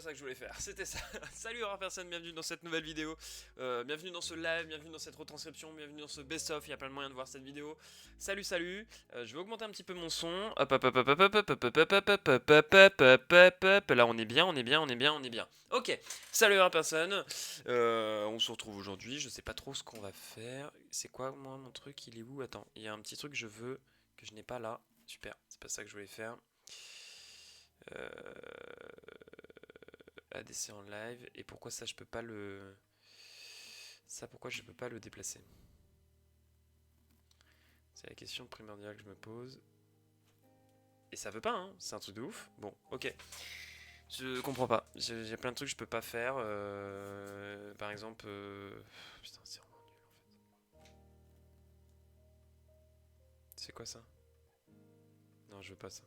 pas ça que je voulais faire, c'était ça. Salut personne, bienvenue dans cette nouvelle vidéo. Bienvenue dans ce live, bienvenue dans cette retranscription, bienvenue dans ce best-of, il y a plein de moyens de voir cette vidéo. Salut, salut. Je vais augmenter un petit peu mon son. Hop hop hop hop hop hop hop hop hop hop hop hop hop hop hop hop hop. Là on est bien, on est bien, on est bien, on est bien. Ok, salut personne. On se retrouve aujourd'hui, je sais pas trop ce qu'on va faire. C'est quoi moi mon truc, il est où? Attends, il y a un petit truc que je veux, que je n'ai pas là. Super, c'est pas ça que je voulais faire. ADC en live. Et pourquoi ça je peux pas le... Ça pourquoi je peux pas le déplacer? C'est la question primordiale que je me pose. Et ça veut pas hein, c'est un truc de ouf. Bon, ok. Je comprends pas. J'ai plein de trucs que je peux pas faire. Par exemple... Putain, c'est vraiment nul en fait. C'est quoi ça? Non, je veux pas ça.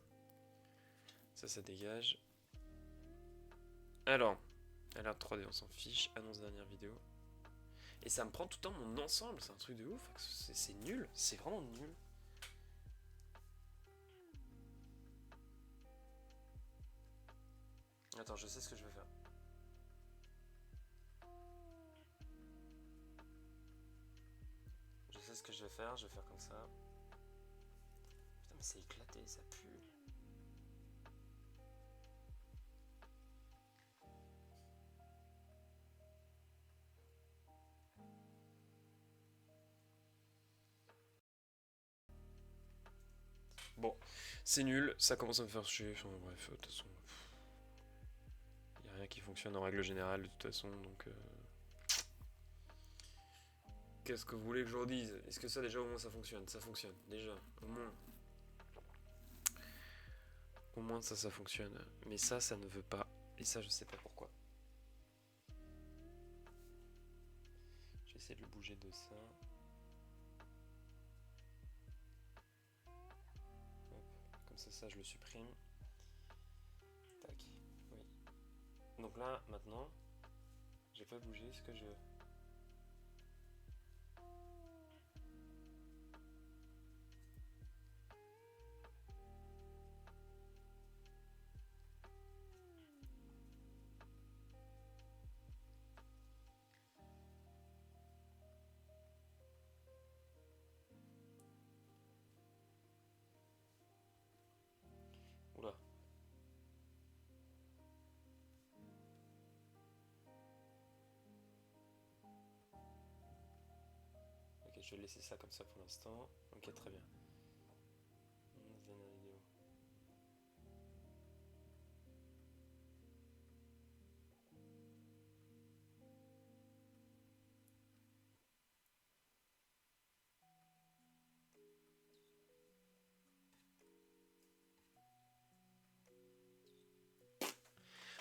Ça dégage. Alors, alerte 3D, on s'en fiche. Annonce dernière vidéo. Et ça me prend tout le temps mon ensemble, c'est un truc de ouf. C'est nul, c'est vraiment nul. Attends, je sais ce que je vais faire. Je sais ce que je vais faire comme ça. Putain, mais c'est éclaté, ça pue. Bon, c'est nul, ça commence à me faire chier. Enfin, bref, de toute façon. Il n'y a rien qui fonctionne en règle générale, de toute façon, donc. Qu'est-ce que vous voulez que je vous dise? Est-ce que ça, déjà, au moins, ça fonctionne? Ça fonctionne, déjà, au moins. Au moins, ça fonctionne. Mais ça ne veut pas. Et ça, je sais pas pourquoi. Je vais essayer de le bouger de ça. Hop. Comme ça, je le supprime. Tac. Oui. Donc là, maintenant, j'ai pas bougé ce que je veux. Oula. Ok, je vais laisser ça comme ça pour l'instant. Ok, très bien. Dernière vidéo.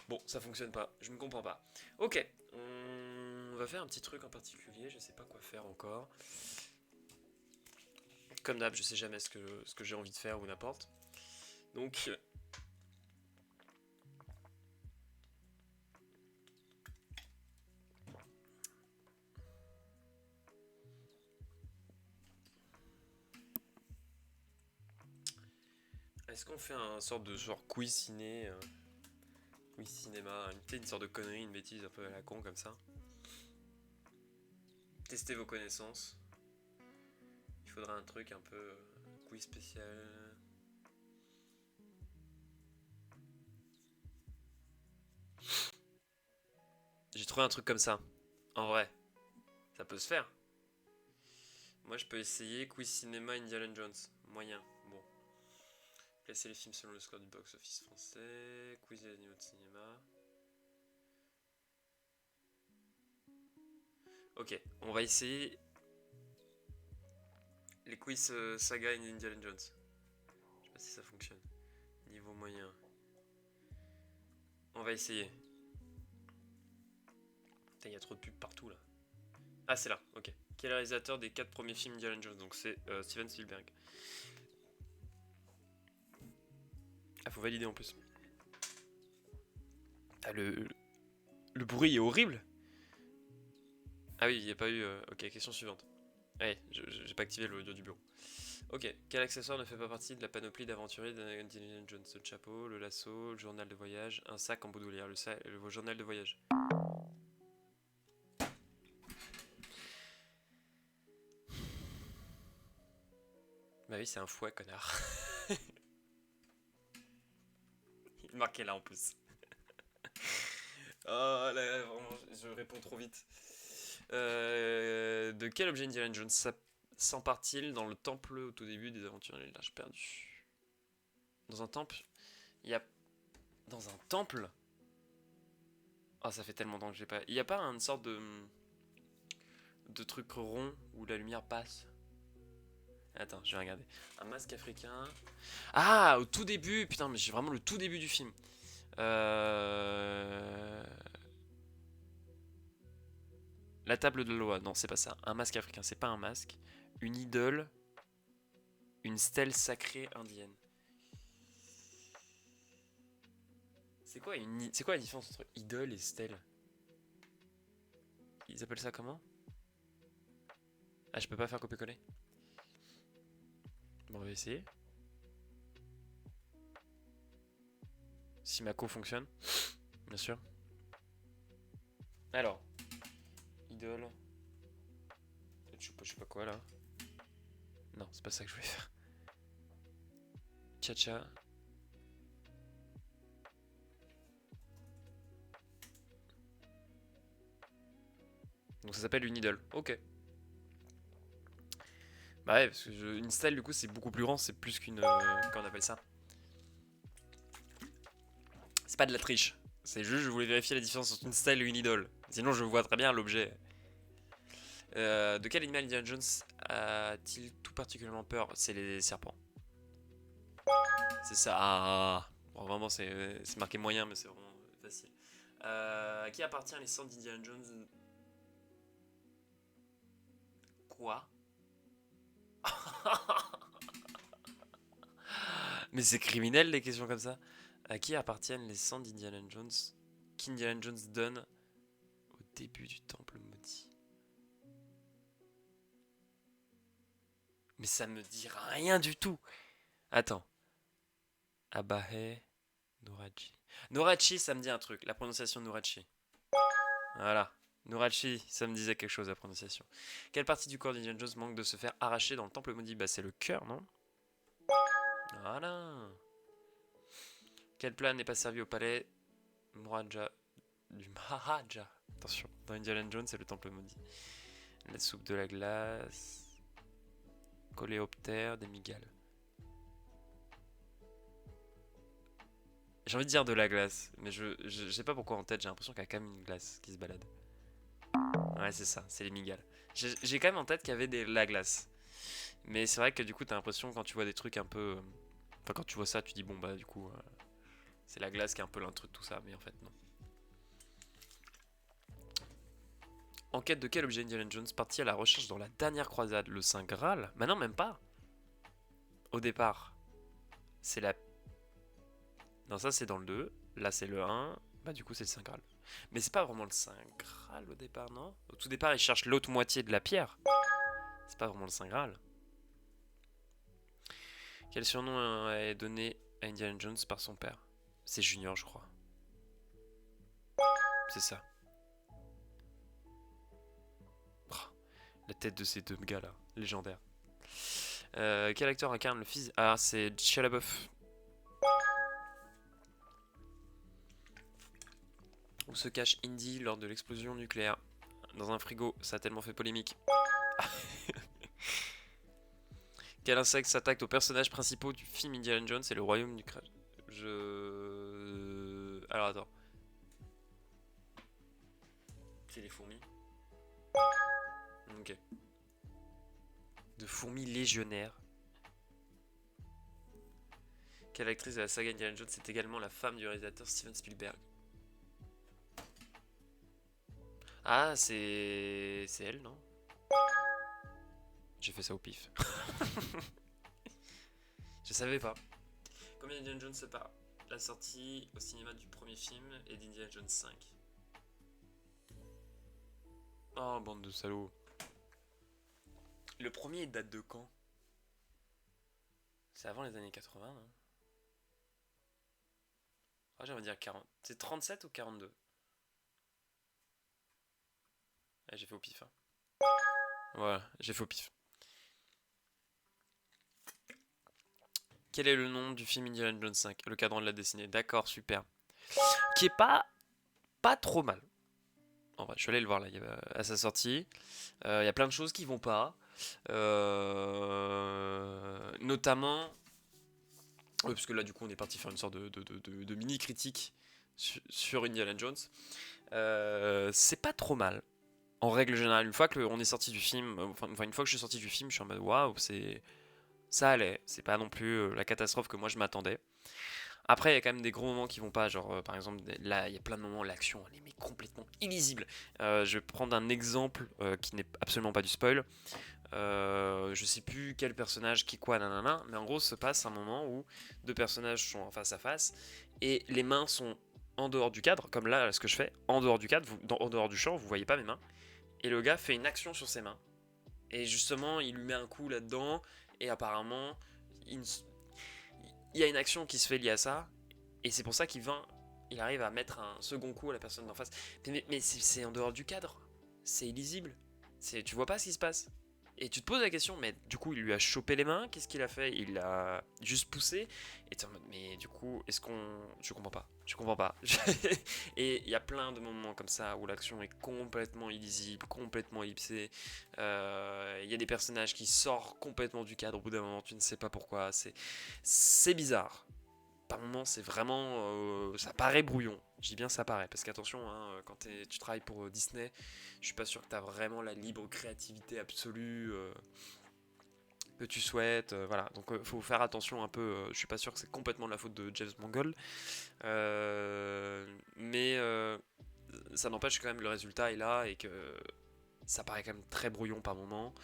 Bon, ça fonctionne pas, je ne comprends pas. Ok, on va faire un petit truc en particulier, je sais pas quoi faire encore. Comme d'hab, je sais jamais ce que j'ai envie de faire ou n'importe. Donc... Est-ce qu'on fait un sorte de genre quiz ciné, quiz cinéma, une sorte de connerie, une bêtise un peu à la con comme ça? Tester vos connaissances. Il faudra un truc un peu quiz spécial. J'ai trouvé un truc comme ça. En vrai, ça peut se faire. Moi, je peux essayer quiz cinéma Indiana Jones. Moyen. Bon. Classer les films selon le score du box-office français. Quiz des niveaux de cinéma. Ok, on va essayer les quiz saga et Indiana Jones. Je sais pas si ça fonctionne. Niveau moyen. On va essayer. Putain, il y a trop de pubs partout là. Ah, c'est là, ok. Quel est le réalisateur des 4 premiers films Indiana Jones? Donc c'est Steven Spielberg. Ah, faut valider en plus. Ah, le bruit est horrible. Ah oui, il n'y a pas eu... Ok, question suivante. Allez, j'ai pas activé l'audio du bureau. Ok, quel accessoire ne fait pas partie de la panoplie d'aventuriers d'Indiana Jones? Le chapeau, le lasso, le journal de voyage, un sac en bandoulière, le journal de voyage. Bah oui, c'est un fouet, connard. Il est marqué là en plus. Oh là, vraiment, je réponds trop vite. De quel objet Indiana Jones s'empare-t-il dans le temple au tout début des aventures de l'Arche perdue? Dans un temple? Il y a... Dans un temple? Oh, ça fait tellement longtemps que j'ai pas... Il y a pas une sorte de truc rond où la lumière passe? Attends, je vais regarder. Un masque africain... Ah, au tout début! Putain, mais j'ai vraiment le tout début du film. La table de loi, non, c'est pas ça. Un masque africain, c'est pas un masque. Une idole, une stèle sacrée indienne. C'est quoi la différence entre idole et stèle? Ils appellent ça comment? Ah, je peux pas faire copier-coller. Bon, on va essayer. Si ma co fonctionne, bien sûr. Alors, idole. Je sais pas quoi là. Non, c'est pas ça que je voulais faire. Tcha-tcha. Donc ça s'appelle une idole. Ok. Bah ouais, parce que une stèle du coup c'est beaucoup plus grand, c'est plus qu'une... comment on appelle ça? C'est pas de la triche. C'est juste je voulais vérifier la différence entre une stèle et une idole. Sinon je vois très bien l'objet. De quel animal Indiana Jones a-t-il tout particulièrement peur? C'est les serpents. C'est ça. Ah, bon, vraiment c'est marqué moyen mais c'est vraiment facile. À qui appartient les cendres d'Indiana Jones? Quoi? Mais c'est criminel les questions comme ça. À qui appartiennent les cendres d'Indiana Jones qu'Indiana Jones donne au début du temple maudit? Mais ça me dit rien du tout. Attends. Abahe Norachi. Norachi, ça me dit un truc. La prononciation Norachi. Voilà. Norachi, ça me disait quelque chose la prononciation. Quelle partie du corps d'Indiana Jones manque de se faire arracher dans le temple maudit? Bah c'est le cœur, non? Voilà. Quel plat n'est pas servi au palais Maharaja du Maharaja? Attention, dans Indiana Jones, c'est le temple maudit. La soupe de la glace. Coléoptère, des migales. J'ai envie de dire de la glace, mais je sais pas pourquoi en tête, j'ai l'impression qu'il y a quand même une glace qui se balade. Ouais, c'est ça, c'est les migales. J'ai quand même en tête qu'il y avait la glace. Mais c'est vrai que du coup, t'as l'impression quand tu vois des trucs un peu. Enfin, quand tu vois ça, tu dis bon, bah, du coup, c'est la glace qui est un peu l'intrus de tout ça, mais en fait, non. En quête de quel objet Indiana Jones partit à la recherche dans la dernière croisade? Le Saint Graal? Bah, non, même pas. Au départ, c'est la. Non, ça, c'est dans le 2. Là, c'est le 1. Bah, du coup, c'est le Saint Graal. Mais c'est pas vraiment le Saint Graal au départ, non? Au tout départ, il cherche l'autre moitié de la pierre. C'est pas vraiment le Saint Graal. Quel surnom est donné à Indiana Jones par son père? C'est Junior, je crois. C'est ça. Oh, la tête de ces deux gars là, légendaire. Quel acteur incarne le fils? Ah, c'est Shia LaBeouf. Où se cache Indy lors de l'explosion nucléaire? Dans un frigo, ça a tellement fait polémique. Quel insecte s'attaque aux personnages principaux du film Indiana Jones et le royaume du crash? Alors attends. C'est les fourmis. Ok. De fourmis légionnaires. Quelle actrice de la saga Indiana Jones est également la femme du réalisateur Steven Spielberg? Ah, c'est elle, non? J'ai fait ça au pif. Je savais pas. Combien Indiana Jones sépare la sortie au cinéma du premier film et d'Indiana Jones 5? Oh, bande de salauds. Le premier date de quand? C'est avant les années 80, non? Ah, j'aimerais dire 40. C'est 37 ou 42? Ah, j'ai fait au pif. Hein. Voilà, j'ai fait au pif. Quel est le nom du film Indiana Jones 5? Le cadran de la destinée. D'accord, super. Qui est pas trop mal. En vrai, je suis allé le voir là, à sa sortie. Il y a plein de choses qui vont pas. Notamment. Oui, parce que là, du coup, on est parti faire une sorte de mini-critique sur Indiana Jones. C'est pas trop mal. En règle générale, une fois qu'on est sorti du film, enfin une fois que je suis sorti du film, je suis en mode waouh, ça allait. C'est pas non plus la catastrophe que moi je m'attendais. Après, il y a quand même des gros moments qui vont pas, genre par exemple, là, il y a plein de moments où l'action elle est mais complètement illisible. Je vais prendre un exemple qui n'est absolument pas du spoil. Je sais plus quel personnage qui quoi, nanana, mais en gros, se passe un moment où deux personnages sont en face à face et les mains sont en dehors du cadre, comme là, ce que je fais, en dehors du cadre, en dehors du champ, vous voyez pas mes mains. Et le gars fait une action sur ses mains. Et justement, il lui met un coup là-dedans. Et apparemment, il y a une action qui se fait liée à ça. Et c'est pour ça il arrive à mettre un second coup à la personne d'en face. Mais c'est en dehors du cadre. C'est illisible. Tu vois pas ce qui se passe. Et tu te poses la question, mais du coup, il lui a chopé les mains. Qu'est-ce qu'il a fait? Il l'a juste poussé. Et t'es en mode, mais du coup, est-ce qu'on. Je comprends pas. Je comprends pas. Et il y a plein de moments comme ça où l'action est complètement illisible, complètement ellipsée. Il y a des personnages qui sortent complètement du cadre. Au bout d'un moment, tu ne sais pas pourquoi. C'est bizarre. Par moments, c'est vraiment. Ça paraît brouillon. Je dis bien ça paraît. Parce qu'attention, hein, quand tu travailles pour Disney, je suis pas sûr que tu as vraiment la libre créativité absolue que tu souhaites. Voilà. Donc, faut faire attention un peu. Je suis pas sûr que c'est complètement de la faute de James Mangold. Mais ça n'empêche que quand même le résultat est là et que ça paraît quand même très brouillon par moment.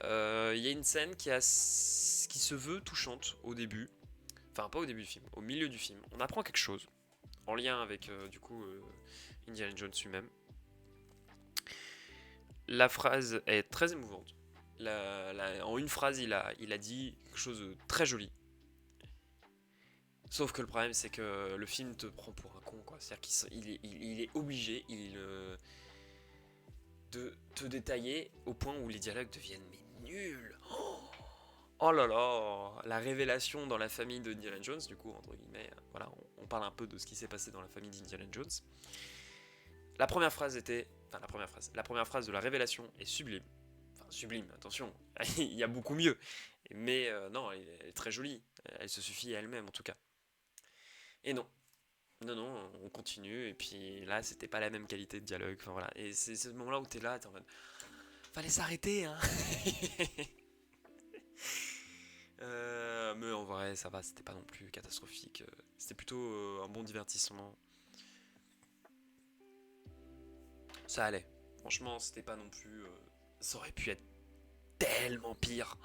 Il y a une scène qui se veut touchante au début. Enfin, pas au début du film, au milieu du film. On apprend quelque chose en lien avec du coup Indiana Jones lui-même. La phrase est très émouvante. En une phrase, il a dit quelque chose de très joli. Sauf que le problème, c'est que le film te prend pour un con, quoi. C'est-à-dire qu'il est obligé de te détailler au point où les dialogues deviennent mais nuls. Oh là là, la révélation dans la famille de Indiana Jones, du coup, entre guillemets, voilà, on parle un peu de ce qui s'est passé dans la famille d'Indiana Jones. La première phrase de la révélation est sublime. Enfin, sublime, attention, il y a beaucoup mieux. Mais non, elle est très jolie. Elle se suffit à elle-même, en tout cas. Et non. Non, on continue. Et puis là, c'était pas la même qualité de dialogue. Enfin voilà. Et c'est ce moment-là où t'es là, t'es en mode. Fallait s'arrêter, hein. Mais en vrai, ça va, c'était pas non plus catastrophique. C'était plutôt un bon divertissement. Ça allait. Franchement, c'était pas non plus. Ça aurait pu être tellement pire.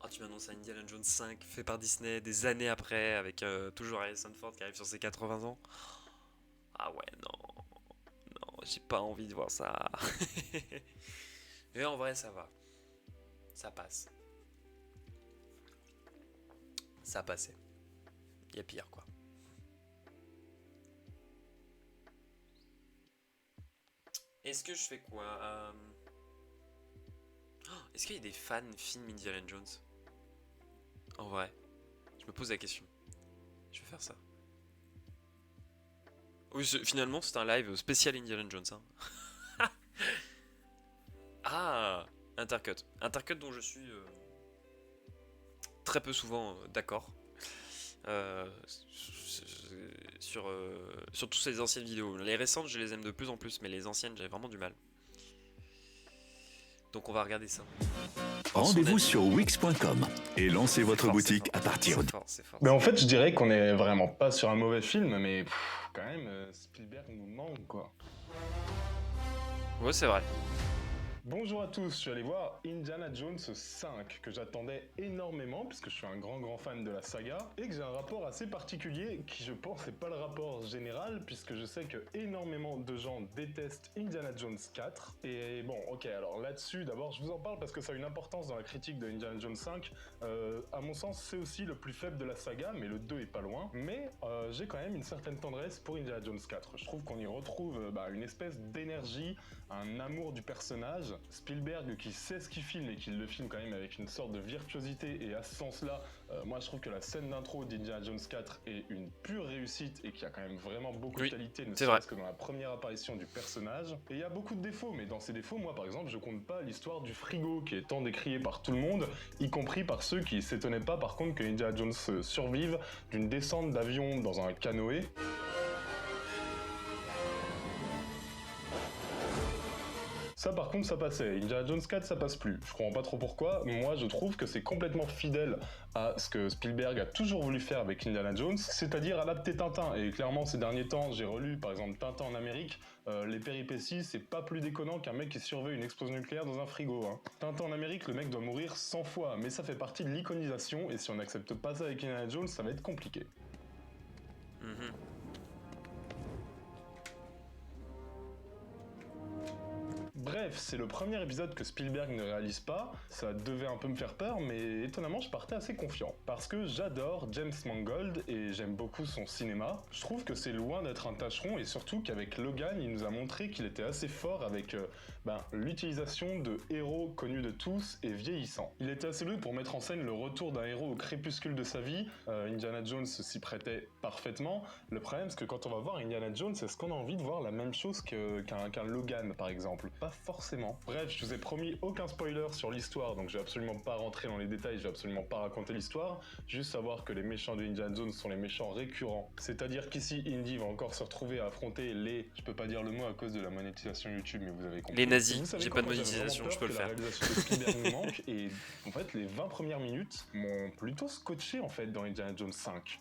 Oh, tu m'annonces un Indiana Jones 5 fait par Disney des années après, avec toujours Harrison Ford qui arrive sur ses 80 ans. Ah ouais, non. Non, j'ai pas envie de voir ça. Mais en vrai, ça va. Ça passe. Ça passait. Il y a pire, quoi. Est-ce que je fais quoi Est-ce qu'il y a des fans films Indiana Jones? En vrai, je me pose la question. Je vais faire ça. Oui, finalement, c'est un live spécial Indiana Jones. Hein. Ah, Intercut. Intercut dont je suis très peu souvent d'accord. Sur toutes ces anciennes vidéos. Les récentes, je les aime de plus en plus, mais les anciennes, j'avais vraiment du mal. Donc on va regarder ça. Rendez-vous sur Wix.com et lancez votre boutique à partir de... C'est fort. Mais en fait, je dirais qu'on est vraiment pas sur un mauvais film, mais quand même, Spielberg nous manque, quoi. Ouais, c'est vrai. Bonjour à tous, je suis allé voir Indiana Jones 5, que j'attendais énormément, puisque je suis un grand fan de la saga, et que j'ai un rapport assez particulier, qui je pense n'est pas le rapport général, puisque je sais que énormément de gens détestent Indiana Jones 4, et bon, ok, alors là-dessus, d'abord, je vous en parle parce que ça a une importance dans la critique de Indiana Jones 5, à mon sens, c'est aussi le plus faible de la saga, mais le 2 est pas loin, mais j'ai quand même une certaine tendresse pour Indiana Jones 4, je trouve qu'on y retrouve une espèce d'énergie, un amour du personnage, Spielberg qui sait ce qu'il filme et qui le filme quand même avec une sorte de virtuosité, et à ce sens-là, moi je trouve que la scène d'intro d'Indiana Jones 4 est une pure réussite et qu'il y a quand même vraiment beaucoup de qualité, ne serait-ce que dans la première apparition du personnage. Et il y a beaucoup de défauts, mais dans ces défauts, moi par exemple, je compte pas l'histoire du frigo qui est tant décriée par tout le monde, y compris par ceux qui s'étonnaient pas par contre que Indiana Jones survive d'une descente d'avion dans un canoë. Ça par contre ça passait, Indiana Jones 4 ça passe plus, je comprends pas trop pourquoi, moi je trouve que c'est complètement fidèle à ce que Spielberg a toujours voulu faire avec Indiana Jones, c'est-à-dire adapter Tintin, et clairement ces derniers temps j'ai relu par exemple Tintin en Amérique, les péripéties c'est pas plus déconnant qu'un mec qui surveille une explosion nucléaire dans un frigo. Tintin en Amérique, le mec doit mourir 100 fois, mais ça fait partie de l'iconisation, et si on n'accepte pas ça avec Indiana Jones ça va être compliqué. Bref, c'est le premier épisode que Spielberg ne réalise pas, ça devait un peu me faire peur, mais étonnamment je partais assez confiant. Parce que j'adore James Mangold et j'aime beaucoup son cinéma, je trouve que c'est loin d'être un tâcheron, et surtout qu'avec Logan il nous a montré qu'il était assez fort avec l'utilisation de héros connus de tous et vieillissants. Il était assez doué pour mettre en scène le retour d'un héros au crépuscule de sa vie, Indiana Jones s'y prêtait parfaitement. Le problème c'est que quand on va voir Indiana Jones, est-ce qu'on a envie de voir la même chose qu'un Logan par exemple? Pas forcément. Bref, je vous ai promis aucun spoiler sur l'histoire, donc je vais absolument pas rentrer dans les détails, je vais absolument pas raconter l'histoire, juste savoir que les méchants de Indiana Jones sont les méchants récurrents. C'est-à-dire qu'ici, Indy va encore se retrouver à affronter les... Je peux pas dire le mot à cause de la monétisation YouTube, mais vous avez compris. Les nazis, j'ai pas de monétisation, je peux le faire. La réalisation de Spielberg nous manque, et en fait, les 20 premières minutes m'ont plutôt scotché en fait dans Indiana Jones 5.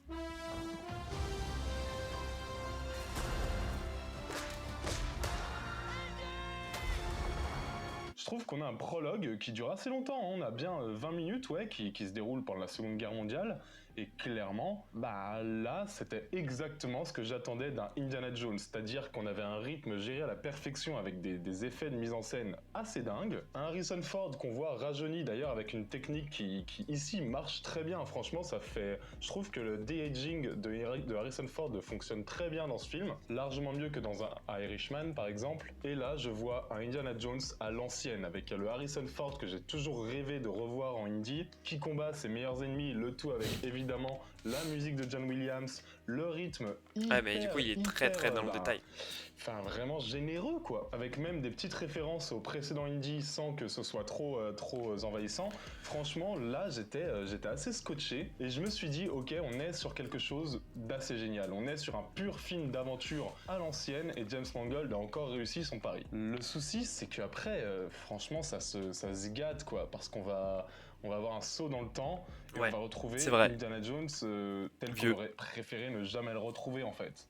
Je trouve qu'on a un prologue qui dure assez longtemps, on a bien 20 minutes qui se déroule pendant la Seconde Guerre mondiale, et clairement, là c'était exactement ce que j'attendais d'un Indiana Jones, c'est-à-dire qu'on avait un rythme géré à la perfection avec des effets de mise en scène assez dingues, un Harrison Ford qu'on voit rajeuni d'ailleurs avec une technique qui ici marche très bien, franchement ça fait... Je trouve que le de-aging de Harrison Ford fonctionne très bien dans ce film, largement mieux que dans un Irishman par exemple, et là je vois un Indiana Jones à l'ancienne, avec le Harrison Ford que j'ai toujours rêvé de revoir en Indy, qui combat ses meilleurs ennemis, le tout avec évidemment la musique de John Williams, le rythme hyper... mais du coup il est très dans le détail. Enfin vraiment généreux quoi, avec même des petites références au précédent Indy sans que ce soit trop envahissant. Franchement là j'étais assez scotché, et je me suis dit ok, on est sur quelque chose d'assez génial, on est sur un pur film d'aventure à l'ancienne, et James Mangold a encore réussi son pari. Le souci c'est qu'après franchement ça se gâte quoi, parce qu'on va avoir un saut dans le temps, et on va retrouver Indiana Jones tel qu'on aurait préféré ne jamais le retrouver en fait.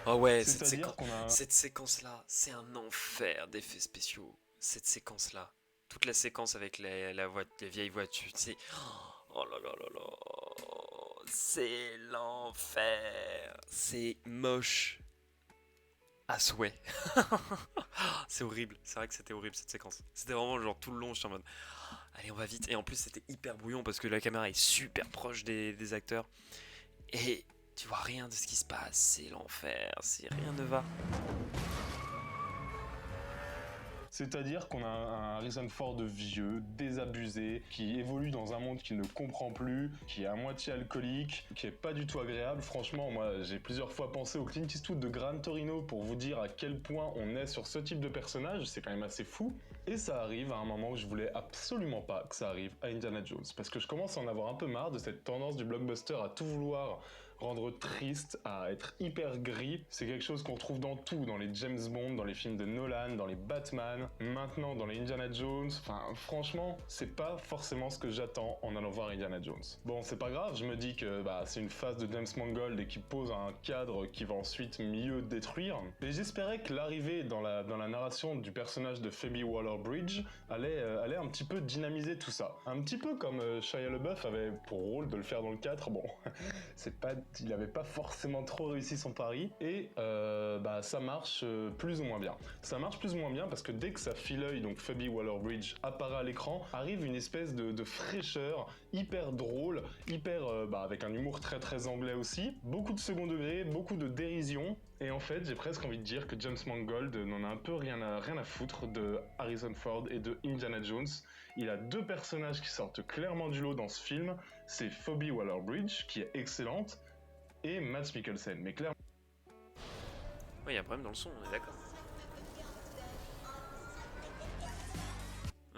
Oh ouais, cette séquence-là, c'est un enfer d'effets spéciaux. Cette séquence-là, toute la séquence avec les vieilles voitures, c'est... Oh là là là là, c'est l'enfer. C'est moche à souhait. C'est horrible, c'est vrai que c'était horrible cette séquence. C'était vraiment genre tout le long, j'étais en mode allez on va vite, et en plus c'était hyper brouillon parce que la caméra est super proche des acteurs, et tu vois rien de ce qui se passe, c'est l'enfer, rien ne va. C'est-à-dire qu'on a un Harrison Ford vieux, désabusé, qui évolue dans un monde qu'il ne comprend plus, qui est à moitié alcoolique, qui est pas du tout agréable. Franchement, moi, j'ai plusieurs fois pensé au Clint Eastwood de Gran Torino pour vous dire à quel point on est sur ce type de personnage, c'est quand même assez fou. Et ça arrive à un moment où je voulais absolument pas que ça arrive à Indiana Jones, parce que je commence à en avoir un peu marre de cette tendance du blockbuster à tout vouloir rendre triste, à être hyper gris. C'est quelque chose qu'on retrouve dans tout, dans les James Bond, dans les films de Nolan, dans les Batman, maintenant dans les Indiana Jones. Enfin, franchement, c'est pas forcément ce que j'attends en allant voir Indiana Jones. Bon, c'est pas grave, je me dis que c'est une phase de James Mangold et qui pose un cadre qui va ensuite mieux détruire. Et j'espérais que l'arrivée dans la narration du personnage de Phoebe Waller-Bridge allait un petit peu dynamiser tout ça. Un petit peu comme Shia LaBeouf avait pour rôle de le faire dans le 4. Bon, il avait pas forcément trop réussi son pari. Et ça marche plus ou moins bien. Ça marche plus ou moins bien parce que dès que sa fille-l'œil, donc Phoebe Waller-Bridge, apparaît à l'écran, arrive une espèce de fraîcheur hyper drôle, avec un humour très très anglais aussi, beaucoup de second degré, beaucoup de dérision, et en fait j'ai presque envie de dire que James Mangold n'en a un peu rien à foutre de Harrison Ford et de Indiana Jones. Il a deux personnages qui sortent clairement du lot dans ce film, c'est Phoebe Waller-Bridge qui est excellente, et Mads Mikkelsen, mais clairement... Ouais, il y a un problème dans le son, on est d'accord.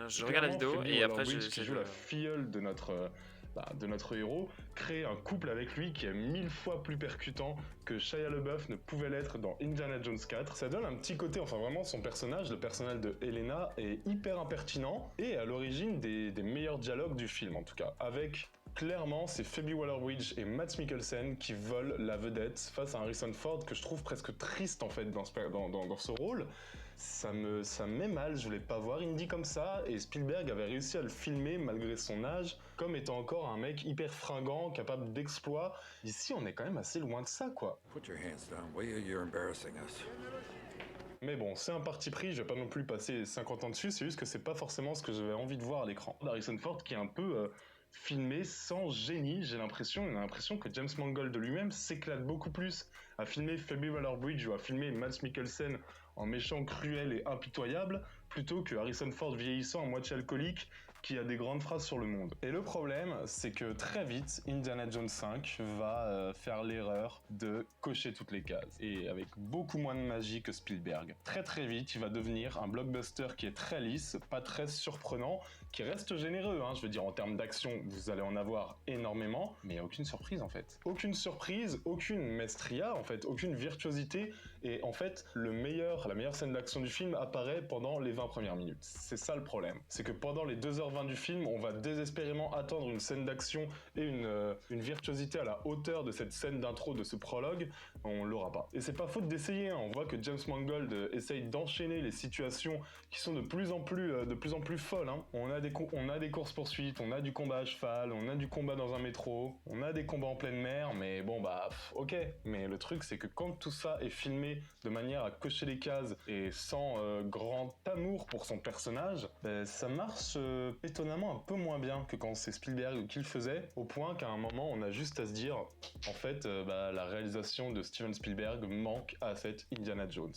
Je regarde la vidéo et après je... qui joue la filleule de notre héros, crée un couple avec lui qui est 1000 fois plus percutant que Shia LaBeouf ne pouvait l'être dans Indiana Jones 4. Ça donne un petit côté, enfin vraiment son personnage, le personnage de Helena est hyper impertinent et à l'origine des meilleurs dialogues du film en tout cas, avec... Clairement, c'est Phoebe Waller-Bridge et Mads Mikkelsen qui volent la vedette face à Harrison Ford que je trouve presque triste en fait dans ce rôle. Ça me met mal, je voulais pas voir Indy comme ça, et Spielberg avait réussi à le filmer malgré son âge, comme étant encore un mec hyper fringant, capable d'exploits. Ici, on est quand même assez loin de ça, quoi. Put your hands down, will you? You're embarrassing us. Mais bon, c'est un parti pris, je vais pas non plus passer 50 ans dessus, c'est juste que c'est pas forcément ce que j'avais envie de voir à l'écran. Harrison Ford qui est un peu... filmé sans génie, on a l'impression que James Mangold de lui-même s'éclate beaucoup plus à filmer Phoebe Waller-Bridge ou à filmer Mads Mikkelsen en méchant cruel et impitoyable, plutôt que Harrison Ford vieillissant à moitié alcoolique qui a des grandes phrases sur le monde. Et le problème, c'est que très vite, Indiana Jones 5 va faire l'erreur de cocher toutes les cases, et avec beaucoup moins de magie que Spielberg. Très très vite, il va devenir un blockbuster qui est très lisse, pas très surprenant, qui reste généreux, je veux dire, en termes d'action, vous allez en avoir énormément, mais il n'y a aucune surprise en fait. Aucune surprise, aucune maestria en fait, aucune virtuosité, et en fait, la meilleure scène d'action du film apparaît pendant les 20 premières minutes. C'est ça le problème. C'est que pendant les 2h20 du film, on va désespérément attendre une scène d'action et une virtuosité à la hauteur de cette scène d'intro, de ce prologue, on l'aura pas. Et c'est pas faute d'essayer, on voit que James Mangold essaye d'enchaîner les situations qui sont de plus en plus folles. On a des courses-poursuites, on a du combat à cheval, on a du combat dans un métro, on a des combats en pleine mer, mais bon ok. Mais le truc c'est que quand tout ça est filmé de manière à cocher les cases et sans grand amour pour son personnage, ça marche étonnamment un peu moins bien que quand c'est Spielberg qui le faisait, au point qu'à un moment on a juste à se dire, en fait la réalisation de Steven Spielberg manque à cette Indiana Jones.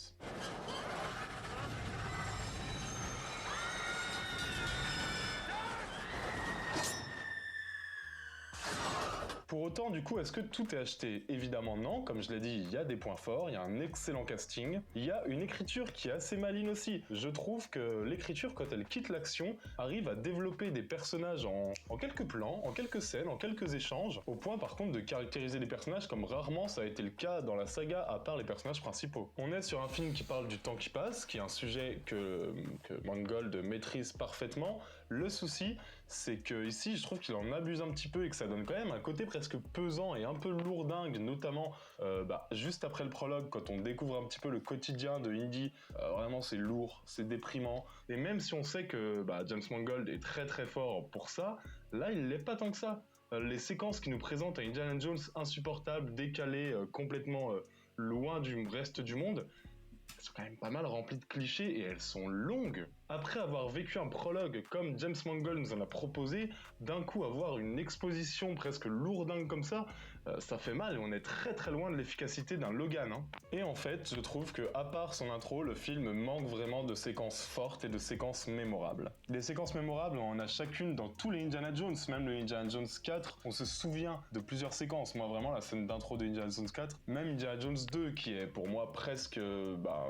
Pour autant, du coup, est-ce que tout est acheté? Évidemment non, comme je l'ai dit, il y a des points forts, il y a un excellent casting, il y a une écriture qui est assez maligne aussi. Je trouve que l'écriture, quand elle quitte l'action, arrive à développer des personnages en quelques plans, en quelques scènes, en quelques échanges, au point par contre de caractériser les personnages comme rarement ça a été le cas dans la saga, à part les personnages principaux. On est sur un film qui parle du temps qui passe, qui est un sujet que Mangold maîtrise parfaitement. Le souci, c'est que ici, je trouve qu'il en abuse un petit peu et que ça donne quand même un côté presque pesant et un peu lourdingue, notamment juste après le prologue, quand on découvre un petit peu le quotidien de Indy. Vraiment, c'est lourd, c'est déprimant. Et même si on sait que James Mangold est très très fort pour ça, là, il l'est pas tant que ça. Les séquences qui nous présentent à Indiana Jones insupportables, décalées, complètement loin du reste du monde, elles sont quand même pas mal remplies de clichés et elles sont longues. Après avoir vécu un prologue comme James Mangold nous en a proposé, d'un coup avoir une exposition presque lourdingue comme ça fait mal et on est très très loin de l'efficacité d'un Logan. Et en fait, je trouve que à part son intro, le film manque vraiment de séquences fortes et de séquences mémorables. Les séquences mémorables, on en a chacune dans tous les Indiana Jones, même le Indiana Jones 4, on se souvient de plusieurs séquences. Moi vraiment, la scène d'intro de Indiana Jones 4, même Indiana Jones 2, qui est pour moi presque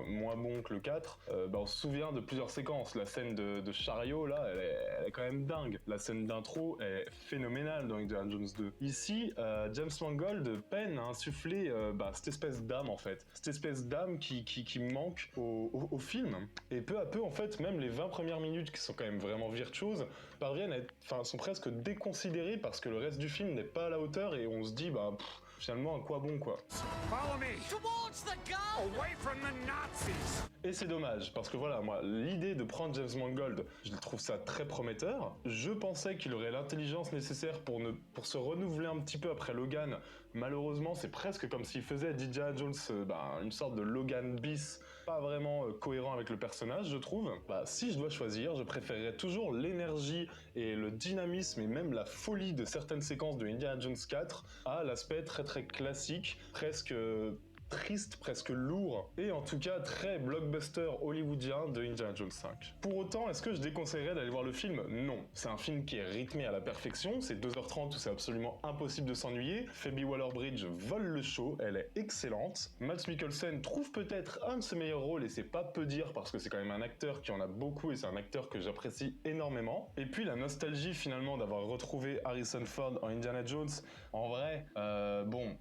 moins bon que le 4, on se souvient de plusieurs séquences. pense. La scène de chariot, là, elle est quand même dingue. La scène d'intro est phénoménale dans Indiana Jones 2. Ici, James Mangold peine à insuffler cette espèce d'âme, en fait. Cette espèce d'âme qui manque au film. Et peu à peu, en fait, même les 20 premières minutes, qui sont quand même vraiment virtuoses, sont presque déconsidérées parce que le reste du film n'est pas à la hauteur et on se dit, finalement, à quoi bon, quoi. Follow me. Towards the gun. Away from the Nazis. Et c'est dommage, parce que voilà, moi, l'idée de prendre James Mangold, je trouve ça très prometteur. Je pensais qu'il aurait l'intelligence nécessaire pour se renouveler un petit peu après Logan. Malheureusement, c'est presque comme s'il faisait d'Indiana Jones une sorte de Logan bis, pas vraiment cohérent avec le personnage, je trouve. Si je dois choisir, je préférerais toujours l'énergie et le dynamisme et même la folie de certaines séquences de Indiana Jones 4 à l'aspect très très classique, presque triste, presque lourd, et en tout cas très blockbuster hollywoodien de Indiana Jones 5. Pour autant, est-ce que je déconseillerais d'aller voir le film? Non. C'est un film qui est rythmé à la perfection, c'est 2h30 où c'est absolument impossible de s'ennuyer. Phoebe Waller-Bridge vole le show, elle est excellente. Mads Mikkelsen trouve peut-être un de ses meilleurs rôles, et c'est pas peu dire parce que c'est quand même un acteur qui en a beaucoup et c'est un acteur que j'apprécie énormément. Et puis la nostalgie finalement d'avoir retrouvé Harrison Ford en Indiana Jones, en vrai,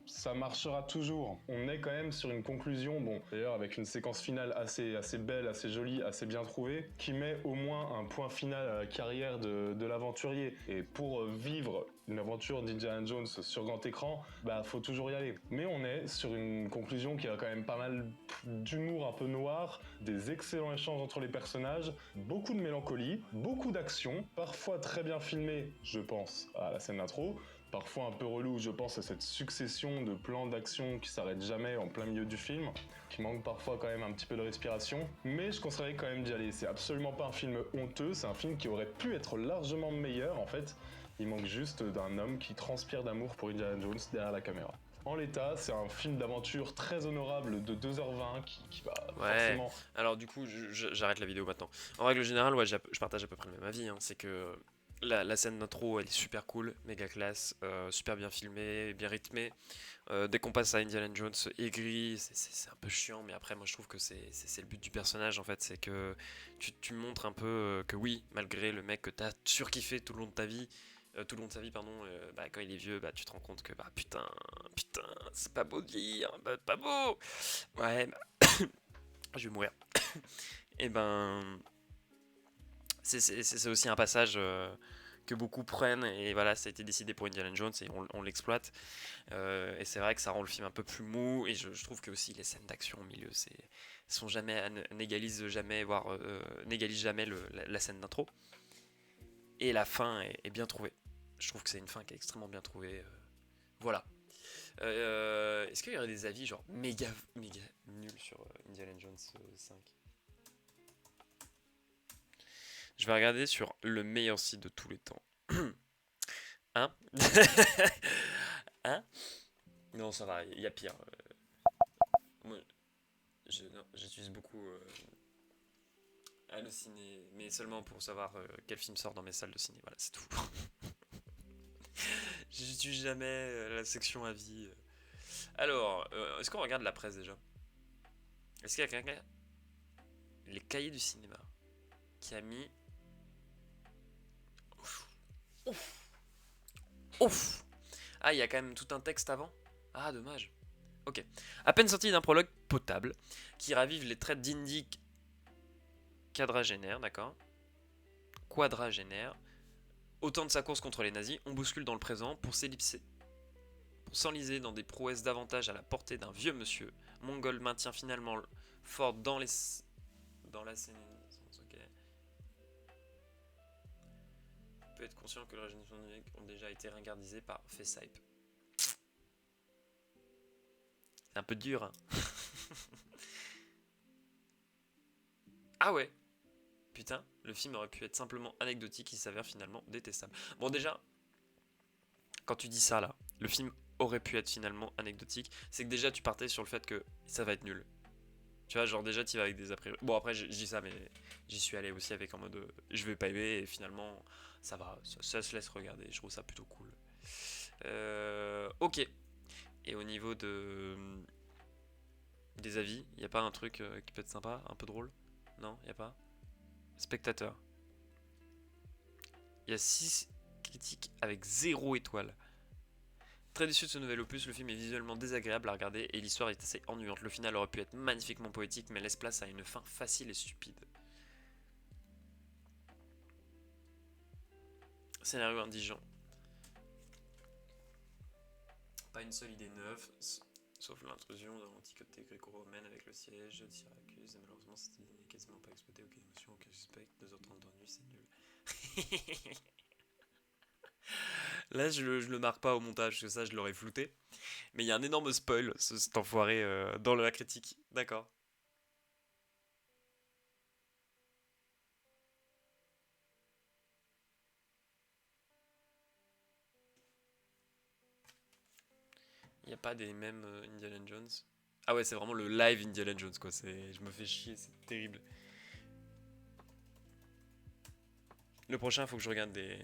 ça marchera toujours. On est quand même sur une conclusion, d'ailleurs avec une séquence finale assez belle, assez jolie, assez bien trouvée, qui met au moins un point final à la carrière de l'aventurier. Et pour vivre une aventure d'Indiana Jones sur grand écran, faut toujours y aller. Mais on est sur une conclusion qui a quand même pas mal d'humour un peu noir, des excellents échanges entre les personnages, beaucoup de mélancolie, beaucoup d'action, parfois très bien filmé, je pense à la scène d'intro, parfois un peu relou, je pense à cette succession de plans d'action qui s'arrêtent jamais en plein milieu du film, qui manque parfois quand même un petit peu de respiration, mais je conseillerais quand même d'y aller. C'est absolument pas un film honteux, c'est un film qui aurait pu être largement meilleur en fait. Il manque juste d'un homme qui transpire d'amour pour Indiana Jones derrière la caméra. En l'état, c'est un film d'aventure très honorable de 2h20 qui va forcément... Alors du coup, j'arrête la vidéo maintenant. En règle générale, ouais, je partage à peu près le même avis, hein. C'est que la scène d'intro, elle est super cool, méga classe, super bien filmée, bien rythmée. Dès qu'on passe à Indiana Jones aigri, c'est un peu chiant, mais après moi je trouve que c'est le but du personnage en fait, c'est que tu montres un peu que oui, malgré le mec que t'as surkiffé tout le long de ta vie, tout le long de sa vie pardon, quand il est vieux, tu te rends compte que putain, c'est pas beau de vieillir, pas beau. Ouais, je vais mourir. Et c'est aussi un passage que beaucoup prennent, et voilà, ça a été décidé pour Indiana Jones et on l'exploite. Et c'est vrai que ça rend le film un peu plus mou, et je trouve que aussi les scènes d'action au milieu n'égalisent jamais, voire n'égalisent jamais la scène d'intro. Et la fin est bien trouvée. Je trouve que c'est une fin qui est extrêmement bien trouvée. Voilà. Est-ce qu'il y aurait des avis genre méga nuls sur Indiana Jones 5? Je vais regarder sur le meilleur site de tous les temps. Hein? Hein? Non, ça va, il y a pire. Moi, j'utilise beaucoup Allociné, mais seulement pour savoir quel film sort dans mes salles de ciné. Voilà, c'est tout. J'utilise jamais la section avis. Alors, est-ce qu'on regarde la presse déjà? Est-ce qu'il y a quelqu'un... Les cahiers du cinéma qui a mis... Ouf. Ah, il y a quand même tout un texte avant. Ah, dommage. Ok. À peine sorti d'un prologue potable qui ravive les traits d'Indy quadragénaire, d'accord. Quadragénaire. Au temps de sa course contre les nazis, on bouscule dans le présent pour s'ellipser. Pour s'enliser dans des prouesses davantage à la portée d'un vieux monsieur, Mongol maintient finalement fort dans la scène. Okay. On peut être conscient que le régime numérique ont déjà été ringardisés par Facehype. C'est un peu dur, hein. Ah ouais. Putain, le film aurait pu être simplement anecdotique, il s'avère finalement détestable. Bon déjà, quand tu dis ça là, le film aurait pu être finalement anecdotique, c'est que déjà tu partais sur le fait que ça va être nul. Tu vois, genre déjà tu vas avec des a priori. Bon après je dis ça, mais j'y suis allé aussi avec en mode je vais pas aimer, et finalement ça va, ça se laisse regarder, je trouve ça plutôt cool. Ok. Et au niveau des avis, y a pas un truc qui peut être sympa, un peu drôle? Non, y a pas? Spectateur. Il y a 6 critiques avec 0 étoile. Très déçu de ce nouvel opus, le film est visuellement désagréable à regarder et l'histoire est assez ennuyante. Le final aurait pu être magnifiquement poétique mais laisse place à une fin facile et stupide. Scénario indigent. Pas une seule idée neuve, sauf l'intrusion dans l'antiquité gréco-romaine avec le siège de Syracuse. Et malheureusement, cette idée n'est quasiment pas exploitée, aucune émotion, aucun suspect. 2h30 d'ennui, c'est nul. Là, je le marque pas au montage, parce que ça, je l'aurais flouté. Mais il y a un énorme spoil, cet enfoiré, dans la critique. D'accord. Il n'y a pas des mêmes Indiana Jones. Ah ouais, c'est vraiment le live Indiana Jones, quoi. Je me fais chier, c'est terrible. Le prochain, il faut que je regarde des...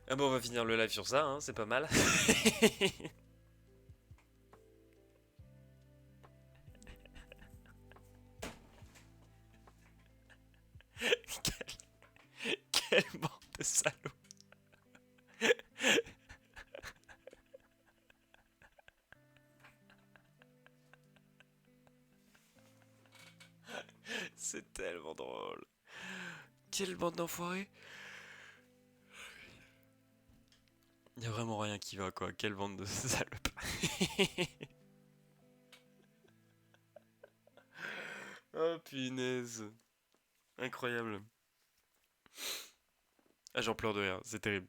Ah bon, on va finir le live sur ça, hein, c'est pas mal. Quelle bande de salauds. C'est tellement drôle. Quelle bande d'enfoirés. Y a vraiment rien qui va, quoi. Quelle bande de salopes. Oh punaise. Incroyable. Ah, j'en pleure de rire, c'est terrible.